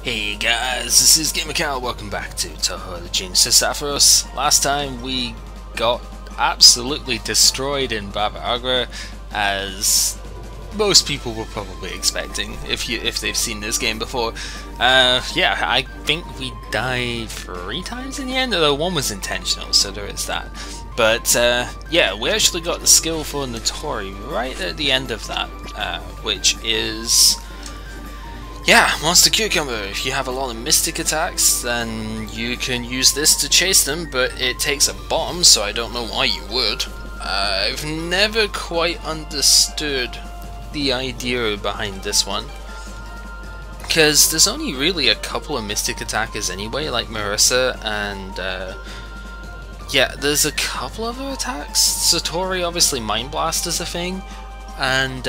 Hey guys, this is GamerCal. Welcome back to Touhou the Genius of Sapphirus. Last time we got absolutely destroyed in Bhava-agra, as most people were probably expecting if they've seen this game before. Yeah, I think we died 3 times in the end, although one was intentional, so there is that. But yeah, we actually got the skill for Notori right at the end of that, which is... yeah, Monster Cucumber. If you have a lot of mystic attacks, then you can use this to chase them, but it takes a bomb, so I don't know why you would. I've never quite understood the idea behind this one, because there's only really a couple of mystic attackers anyway, like Marissa, and yeah, there's a couple other attacks. Satori, obviously Mind Blast is a thing, and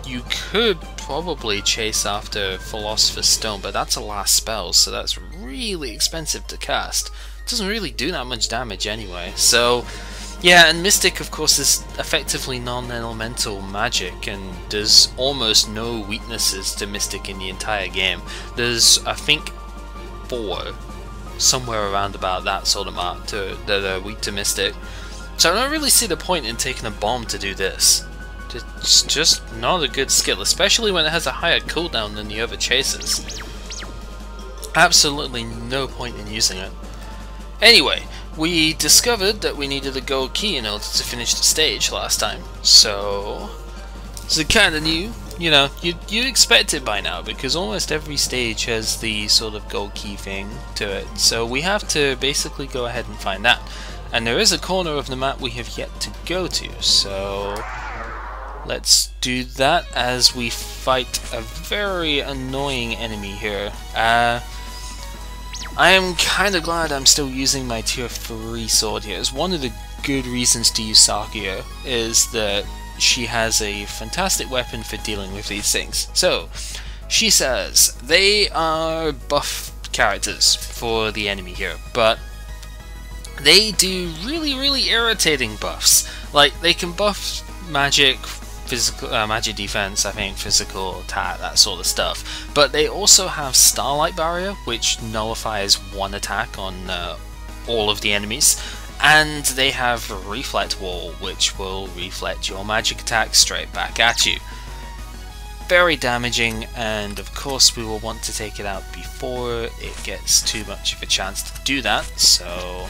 you could probably chase after Philosopher's Stone, but that's a last spell, so that's really expensive to cast. It doesn't really do that much damage anyway. So yeah, and Mystic of course is effectively non-elemental magic, and there's almost no weaknesses to Mystic in the entire game. There's, I think, 4, somewhere around about that sort of mark, that are weak to Mystic. So I don't really see the point in taking a bomb to do this. It's just not a good skill, especially when it has a higher cooldown than the other chasers. Absolutely no point in using it. Anyway, we discovered that we needed a gold key in order to finish the stage last time. So it's kind of new. You know, you'd expect it by now, because almost every stage has the sort of gold key thing to it. So we have to basically go ahead and find that. And there is a corner of the map we have yet to go to, so let's do that as we fight a very annoying enemy here. I am kind of glad I'm still using my tier 3 sword here. It's one of the good reasons to use Sakuya, is that she has a fantastic weapon for dealing with these things. So, she says they are buff characters for the enemy here, but they do really irritating buffs. Like, they can buff magic, physical, magic defense, I think, physical attack, that sort of stuff. But they also have Starlight Barrier, which nullifies 1 attack on all of the enemies. And they have Reflect Wall, which will reflect your magic attack straight back at you. Very damaging, and of course we will want to take it out before it gets too much of a chance to do that. So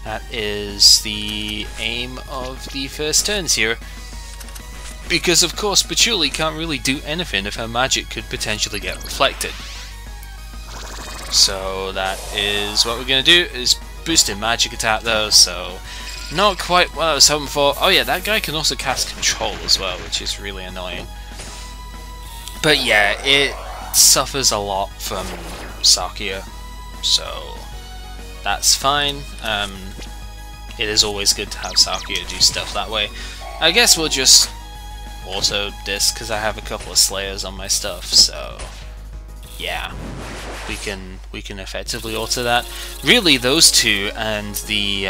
that is the aim of the first turns here. Because of course Patchouli can't really do anything if her magic could potentially get reflected. So that is what we're going to do, is boosted magic attack though, so not quite what I was hoping for. Oh yeah, that guy can also cast control as well, which is really annoying. But yeah, it suffers a lot from Sakuya, so that's fine. It is always good to have Sakuya do stuff that way. I guess we'll just auto this because I have a couple of Slayers on my stuff, so yeah, we can effectively auto that. Really, those two and the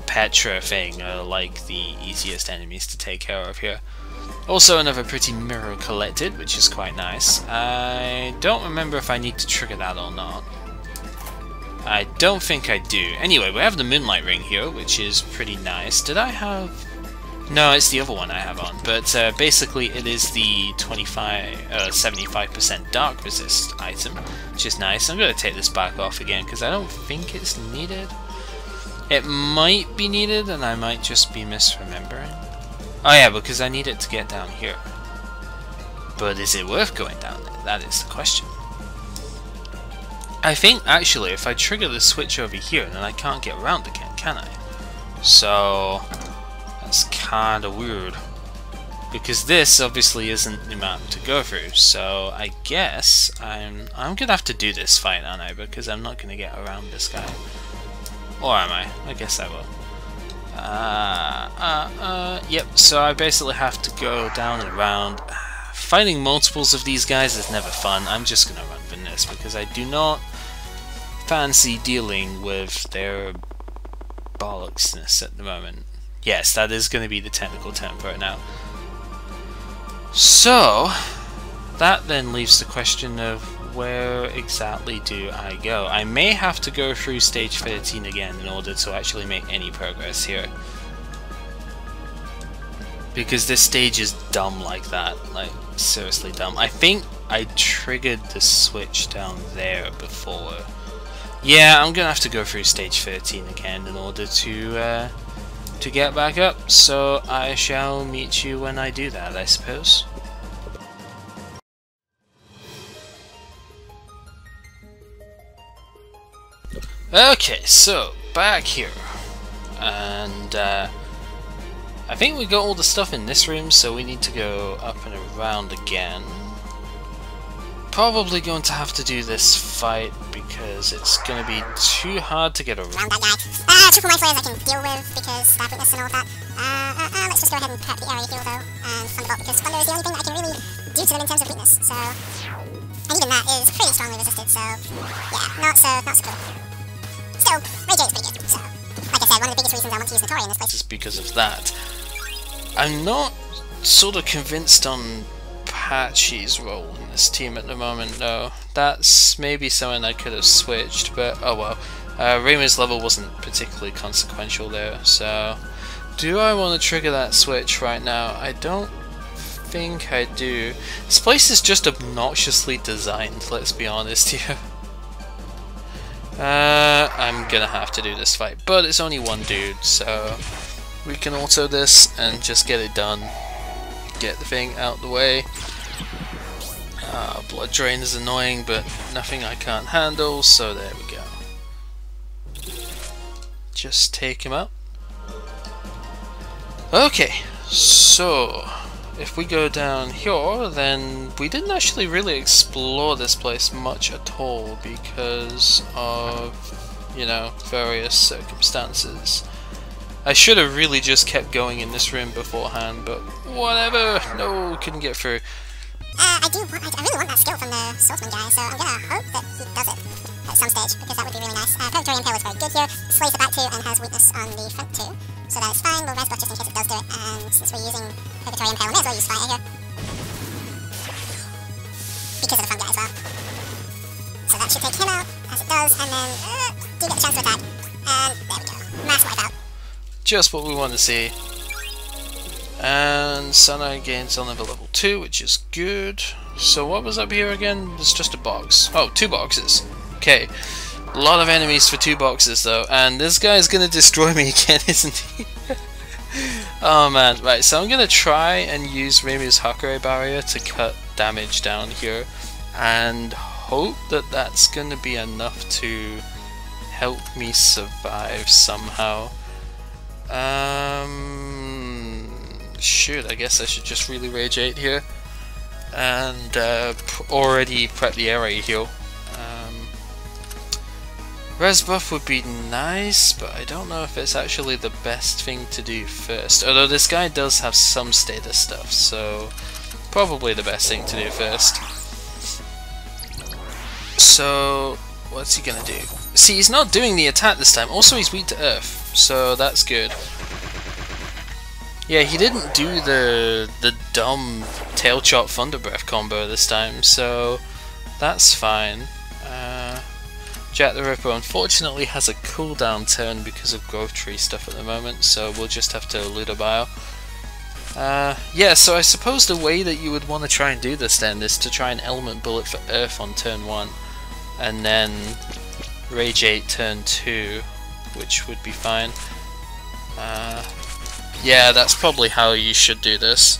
Petra thing are like the easiest enemies to take care of here. Also, another pretty mirror collected, which is quite nice. I don't remember if I need to trigger that or not. I don't think I do. Anyway, we have the Moonlight Ring here, which is pretty nice. Did I have... no, it's the other one I have on, but basically it is the 75% Dark Resist item, which is nice. I'm going to take this back off again, because I don't think it's needed. It might be needed, and I might just be misremembering. Oh yeah, because I need it to get down here. But is it worth going down there? That is the question. I think, actually, if I trigger the switch over here, then I can't get around again, can I? So that's kind of weird, because this obviously isn't the map to go through. So I guess I'm gonna have to do this fight, aren't I? Because I'm not gonna get around this guy, or am I? I guess I will. Yep. So I basically have to go down and around. Fighting multiples of these guys is never fun. I'm just gonna run for this because I do not fancy dealing with their bollocksness at the moment. Yes, that is going to be the technical term for it now. So, that then leaves the question of where exactly do I go? I may have to go through stage 13 again in order to actually make any progress here. Because this stage is dumb like that, like seriously dumb. I think I triggered the switch down there before. Yeah, I'm gonna have to go through stage 13 again in order to get back up. So I shall meet you when I do that, I suppose. Okay, so back here, and I think we got all the stuff in this room, so we need to go up and around again. Probably going to have to do this fight because it's going to be too hard to get around that guy. Triple mind flares I can deal with because stab weakness and all of that. Let's just go ahead and prep the area heal though, and Thunderbolt, because Thunder is the only thing that I can really do to them in terms of weakness. So, and even that is pretty strongly resisted. So, yeah, not so cool. Still, Rage 8 is pretty good. So, like I said, one of the biggest reasons I want to use Notori in this place is because of that. I'm not sort of convinced on Patchy's role in this team at the moment, though. That's maybe something I could have switched, but oh well. Reima's level wasn't particularly consequential there, so do I want to trigger that switch right now? I don't think I do. This place is just obnoxiously designed, let's be honest here. I'm gonna have to do this fight, but it's only one dude, so we can auto this and just get it done. Get the thing out the way. Blood drain is annoying, but nothing I can't handle, so there we go. Just take him out. Okay, so if we go down here, then we didn't actually really explore this place much at all because of, you know, various circumstances. I should have really just kept going in this room beforehand, but whatever. No, couldn't get through. I really want that skill from the swordsman guy, so I'm gonna hope that he does it at some stage, because that would be really nice. Purgatory Impale is very good here, slays the back two and has weakness on the front two, so that is fine. We'll res buff just in case it does do it, and since we're using Purgatory Impale, we may as well use Fire here. Because of the front guy as well. So that should take him out, as it does, and then do get the chance to attack, and there we go. Mass wipe out. Just what we want to see. And Sunai gains on level 2, which is good. So what was up here again? It's just a box. Oh, 2 boxes. Okay. A lot of enemies for 2 boxes though. And this guy's gonna destroy me again, isn't he? Oh man. Right, so I'm gonna try and use Reimu's Starlight Barrier to cut damage down here. And hope that that's gonna be enough to help me survive somehow. Shoot, I guess I should just really Rage 8 here and already prep the area heal. Res buff would be nice, but I don't know if it's actually the best thing to do first. Although this guy does have some status stuff, so probably the best thing to do first. So what's he gonna do? See, he's not doing the attack this time. Also, he's weak to earth, so that's good. Yeah, he didn't do the dumb tail chop thunder breath combo this time, so that's fine. Jack the Ripper unfortunately has a cooldown turn because of growth tree stuff at the moment, so we'll just have to Ludo Bio. Yeah, so I suppose the way that you would want to try and do this then is to try an element bullet for earth on turn 1, and then Rage 8 turn 2, which would be fine. Yeah, that's probably how you should do this.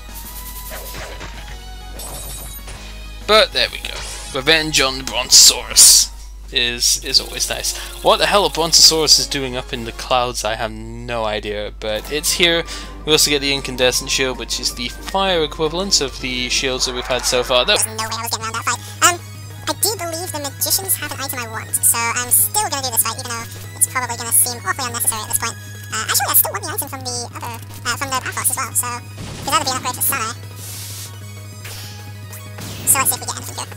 But there we go. Revenge on the Brontosaurus is always nice. What the hell a Brontosaurus is doing up in the clouds, I have no idea, but it's here. We also get the Incandescent Shield, which is the fire equivalent of the shields that we've had so far. There's no way I was getting around that fight. I do believe the Magicians have an item I want, so I'm still going to do this fight, even though it's probably going to seem awfully unnecessary at this point. Actually, I still want the item from the other, from the Pathos as well, so it could either be an upgrade for Sunai. So let's see if we get anything here.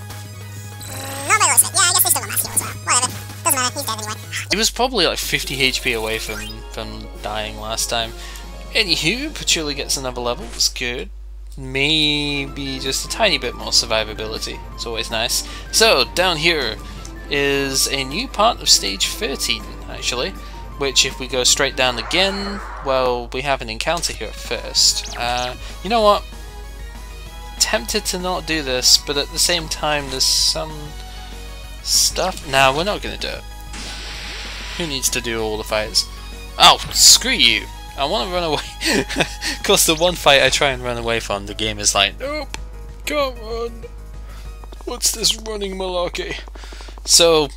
Not very low. Yeah, I guess they still got mass heal as well. Whatever. Doesn't matter, he's dead anyway. He was probably like 50 HP away from dying last time. Anywho, Patchouli gets another level, it's good. maybe just a tiny bit more survivability. It's always nice. So, down here is a new part of stage 13, actually, which if we go straight down again, well, we have an encounter here first. You know what? Tempted to not do this, but at the same time there's some stuff. Nah, we're not gonna do it. Who needs to do all the fights? Oh, screw you! I want to run away. Of course, the one fight I try and run away from, the game is like, nope, can't run. What's this running malarkey? So,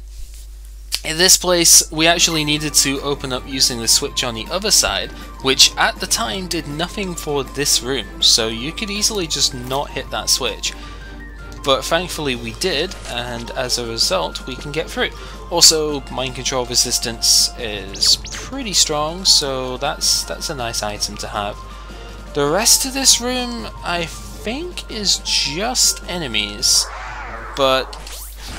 in this place, we actually needed to open up using the switch on the other side, which at the time did nothing for this room, so you could easily just not hit that switch. But thankfully we did, and as a result we can get through. Also, mind control resistance is pretty strong, so that's a nice item to have. The rest of this room, I think, is just enemies, but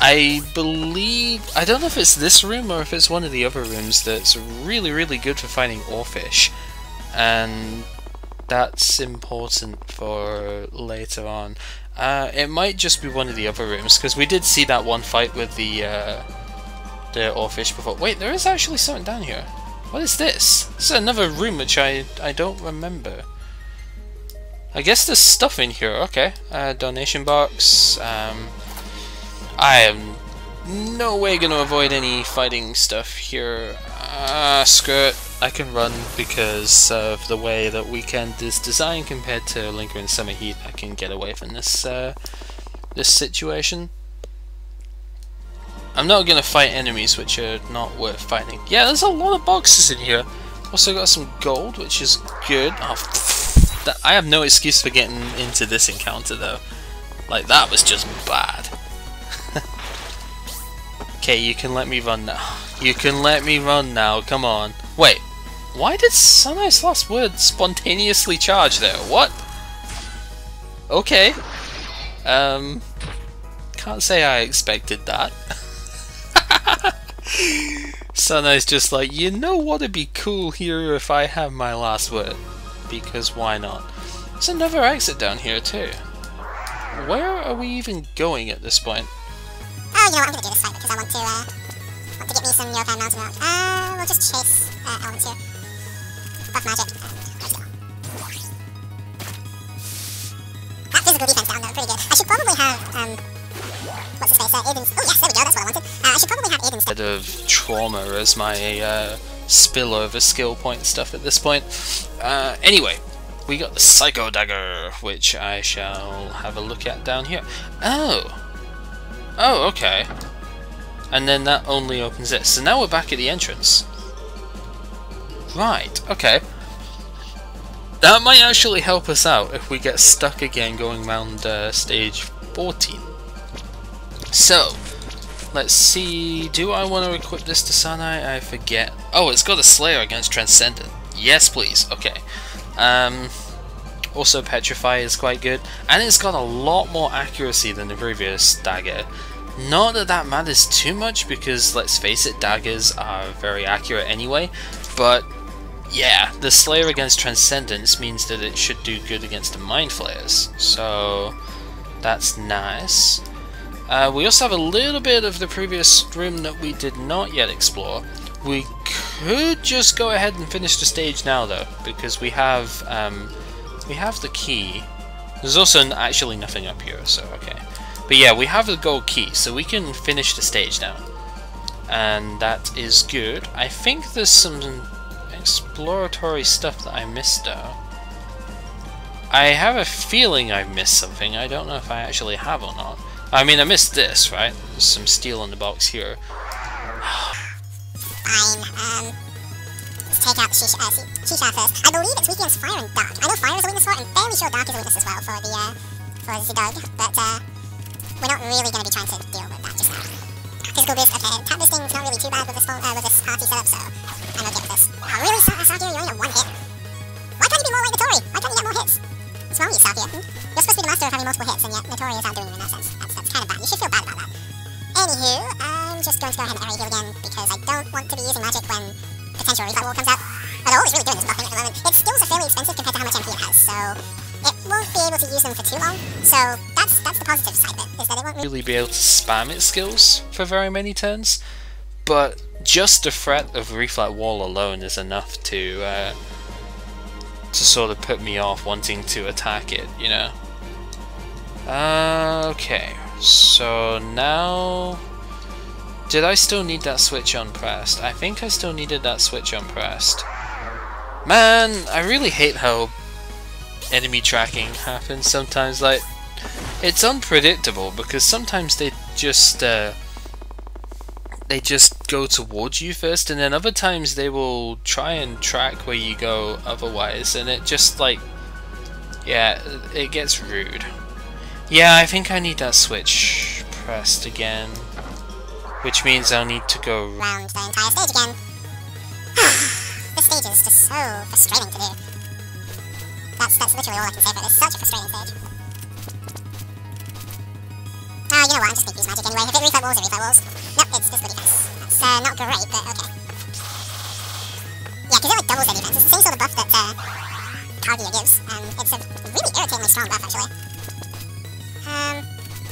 I don't know if it's this room or if it's one of the other rooms that's really good for fighting oarfish, and that's important for later on. It might just be one of the other rooms, because we did see that one fight with the oarfish before. Wait, there is actually something down here. What is this? This is another room which I don't remember. I guess there's stuff in here. Okay, donation box. I am no way gonna avoid any fighting stuff here. Screw it. I can run because of the way that Weekend is designed compared to Lingering Summer Heat. I can get away from this this situation. I'm not gonna fight enemies which are not worth fighting. Yeah, there's a lot of boxes in here. Also got some gold, which is good. Oh, I have no excuse for getting into this encounter though. Like, that was just bad. Okay, you can let me run now. You can let me run now, come on. Wait, why did Sunrise Last Word spontaneously charge there? What? Okay. Can't say I expected that. Sunrise just like, you know what'd be cool here if I have my last word? Because why not? There's another exit down here too. Where are we even going at this point? Oh, you know what, I'm gonna do this fight because I want to get me some Youkai Mountain Rock. We'll just chase elements here. Buff magic. Let's go. That physical defense down though, pretty good. I should probably have, what's his face, Aiden's... Oh yes, there we go, that's what I wanted. I should probably have Aiden's... Bit of trauma as my spillover skill point stuff at this point. Anyway, we got the Psycho Dagger, which I shall have a look at down here. Oh! Oh, okay. And then that only opens this. So now we're back at the entrance. Right, okay. That might actually help us out if we get stuck again going around stage 14. So, let's see. Do I want to equip this to Sanai? I forget. Oh, it's got a Slayer against Transcendent. Yes, please. Okay. Also, Petrify is quite good, and it's got a lot more accuracy than the previous dagger. Not that that matters too much, because let's face it, daggers are very accurate anyway, but yeah, the Slayer against Transcendence means that it should do good against the Mind Flayers, so that's nice. We also have a little bit of the previous room that we did not yet explore. We could just go ahead and finish the stage now though, because we have the key. There's also actually nothing up here, so okay. But yeah, we have the gold key, so we can finish the stage now. And that is good. I think there's some exploratory stuff that I missed though. I have a feeling I've missed something. I don't know if I actually have or not. I mean, I missed this, right? There's some steel in the box here. Fine, let's take out the Shisa first. I believe it's weak against fire and dark. I know fire is a weakness for it, and fairly sure dark is a weakness as well for the dog, but we're not really going to be trying to deal with that just now. Physical boost, okay, tap boosting's not really too bad with this party setup, so I'm okay with this. Oh really, Sakia, you're only at one hit? Why can't you be more like Notori? Why can't you get more hits? What's wrong with you, Sakia? You're supposed to be the master of having multiple hits, and yet Notori is outdoing you in that sense. That's kind of bad. You should feel bad about that. Anywho, I'm just going to go ahead and area heal again, because I don't want to be using magic when potential refight wall comes out. Although all it's really doing is buffing at the moment. Its skills are fairly expensive compared to how much MP it has, so it won't be able to use them for too long, so that's the positive side of it, is that it won't really be able to spam its skills for very many turns, but just the threat of Reflect Wall alone is enough to sort of put me off wanting to attack it, you know? Okay, so now... Did I still need that switch unpressed? I think I still needed that switch unpressed. Man, I really hate how enemy tracking happens sometimes. Like, it's unpredictable because sometimes they just go towards you first, and then other times they will try and track where you go otherwise, and it just like, yeah, it gets rude. Yeah, I think I need that switch pressed again, which means I'll need to go round the entire stage again. This stage is just so frustrating to do. That's literally all I can say for it. It's such a frustrating stage. You know what, I'm just gonna use magic anyway. If it reflect walls, it reflect walls. Nope, it's just good defense. That's not great, but okay. Yeah, because it like doubles their defense. It's the same sort of buff that Kaguya gives. It's a really irritatingly strong buff, actually.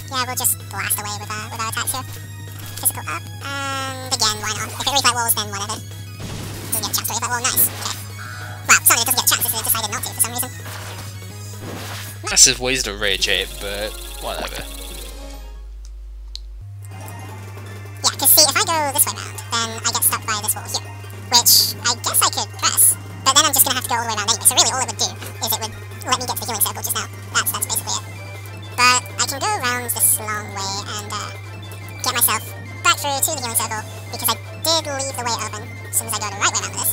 Yeah, we'll just blast away with our attacks here. Physical up, and again, why not? If it reflect walls, then whatever. Doesn't get a chance to reflect wall, nice. Okay. Well, sorry, it doesn't get a chance, it decided not to for some reason. massive waste of Rage 8, but whatever. Yeah, because see, if I go this way round, then I get stuck by this wall here, which I guess I could press, but then I'm just going to have to go all the way around anyway, so really all it would do is it would let me get to the healing circle just now. That's basically it. But I can go around this long way and get myself back through to the healing circle, because I did leave the way open as soon as I go the right way around with this.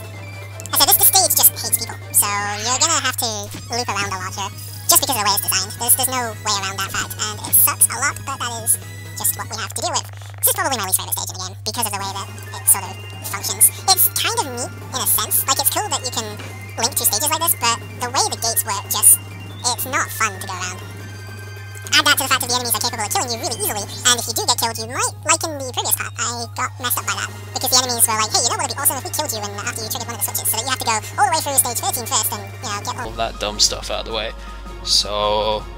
I said, this stage just hates people, so you're going to have to loop around a lot here, just because of the way it's designed. There's no way around that fact, and it sucks a lot, but that is just what we have to deal with. This is probably my least favourite stage in the game, because of the way that it sort of functions. It's kind of neat, in a sense. Like, it's cool that you can link two stages like this, but the way the gates work just... it's not fun to go around. Add that to the fact that the enemies are capable of killing you really easily, and if you do get killed, you might, like in the previous part, I got messed up by that, because the enemies were like, hey, you know what would be awesome if we killed you and after you triggered one of the switches, so that you have to go all the way through stage 13 first and, you know, get all that dumb stuff out of the way. So...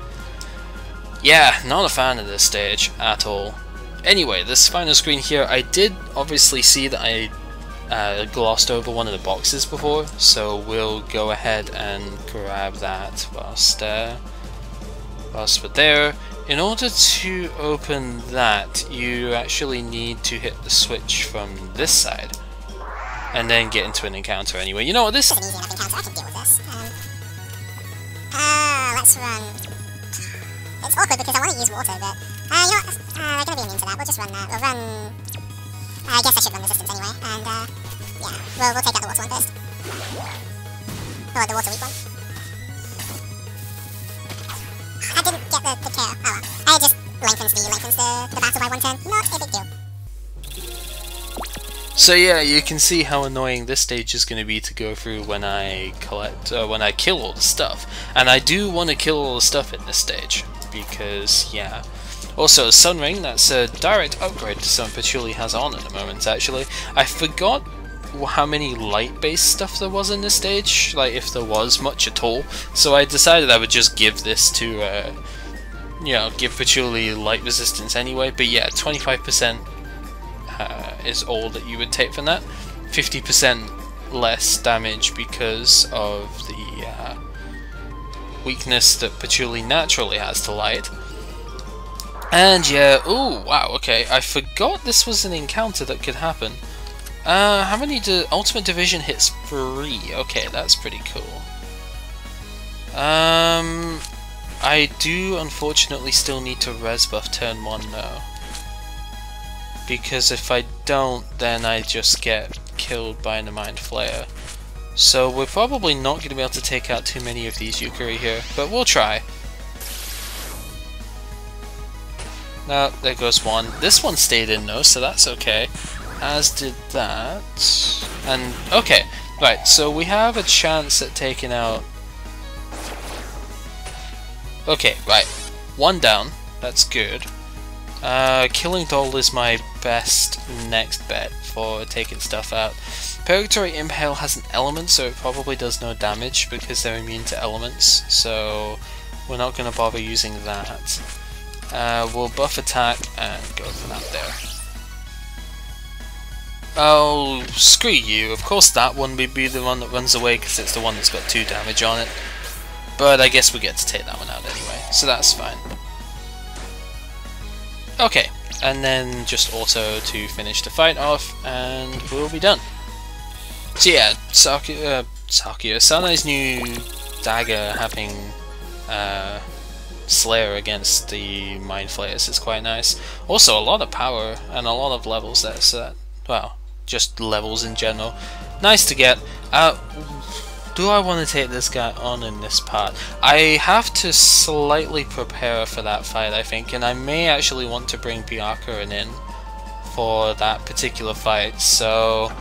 yeah, not a fan of this stage at all. Anyway, this final screen here, I did obviously see that I glossed over one of the boxes before, so we'll go ahead and grab that whilst we're there. In order to open that, you actually need to hit the switch from this side, and then get into an encounter anyway. You know what, this is an easy enough encounter, I can deal with this. Let's run... it's awkward because I want to use water, but... you know what, they're going to be immune to that, we'll just run that. We'll run... I guess I should run resistance anyway, and yeah, we'll take out the water one first. Or the water weak one. I didn't get the care, oh well. I just lengthens the battle by one turn, not a big deal. So yeah, you can see how annoying this stage is going to be to go through when I kill all the stuff. And I do want to kill all the stuff in this stage, because, yeah. Also, Sun Ring, that's a direct upgrade to something Patchouli has on at the moment, actually. I forgot how many light-based stuff there was in this stage, like if there was much at all. So I decided I would just give this to, you know, give Patchouli light resistance anyway. But yeah, 25% is all that you would take from that. 50% less damage because of the weakness that Patchouli naturally has to light. And yeah, ooh, wow, okay, I forgot this was an encounter that could happen. How many Ultimate Division hits 3? Okay, that's pretty cool. I do unfortunately still need to res buff turn 1 though. Because if I don't, then I just get killed by the Mind Flayer. So we're probably not going to be able to take out too many of these Youkai here, but we'll try. No, there goes one. This one stayed in though, so that's okay. As did that. And, okay, right, so we have a chance at taking out... okay, right. One down, that's good. Killing Doll is my best next bet for taking stuff out. Purgatory Impale has an element, so it probably does no damage because they're immune to elements, so we're not going to bother using that. We'll buff attack and go for that there. Oh, screw you. Of course that one would be the one that runs away because it's the one that's got 2 damage on it. But I guess we get to take that one out anyway, so that's fine. Okay, and then just auto to finish the fight off, and we'll be done. So yeah, Sanai's new dagger having Slayer against the Mind Flayers is quite nice. Also a lot of power and a lot of levels there, so that, well, just levels in general. Nice to get. Do I want to take this guy on in this part? I have to slightly prepare for that fight, I think, and I may actually want to bring Bhava-agra in for that particular fight, so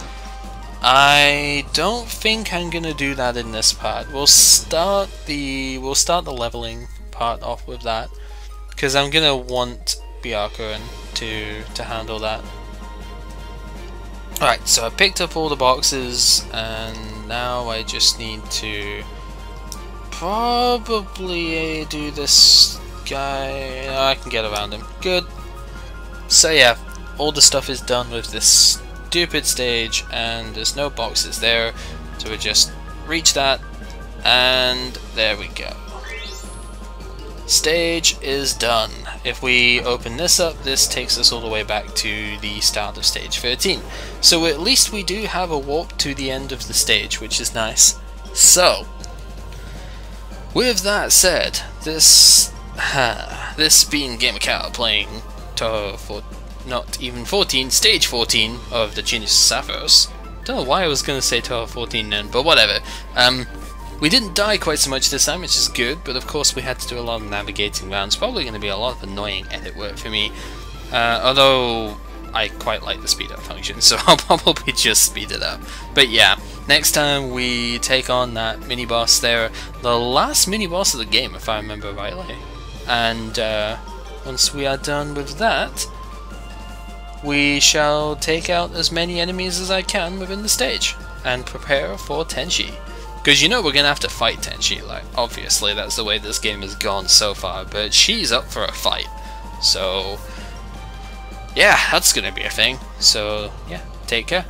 I don't think I'm gonna do that in this part. We'll start the leveling part off with that, because I'm gonna want Bhava-agra to handle that. Alright, so I picked up all the boxes, and now I just need to probably do this guy. I can get around him. Good. So yeah, all the stuff is done with this stupid stage, and there's no boxes there, so we just reach that, and there we go. Stage is done. If we open this up, this takes us all the way back to the start of stage 13. So at least we do have a warp to the end of the stage, which is nice. So, with that said, this being GamerCal playing Touhou for not even 14, stage 14 of the Genius Sapphires. Don't know why I was going to say Touhou 14 then, but whatever. We didn't die quite so much this time, which is good, but of course we had to do a lot of navigating around. It's probably going to be a lot of annoying edit work for me, although I quite like the speed up function, so I'll probably just speed it up. But yeah, next time we take on that mini-boss there, the last mini-boss of the game if I remember rightly, and once we are done with that, we shall take out as many enemies as I can within the stage, and prepare for Tenshi. Because you know we're going to have to fight Tenshi, like, obviously that's the way this game has gone so far, but she's up for a fight. So, yeah, that's going to be a thing. So, yeah, take care.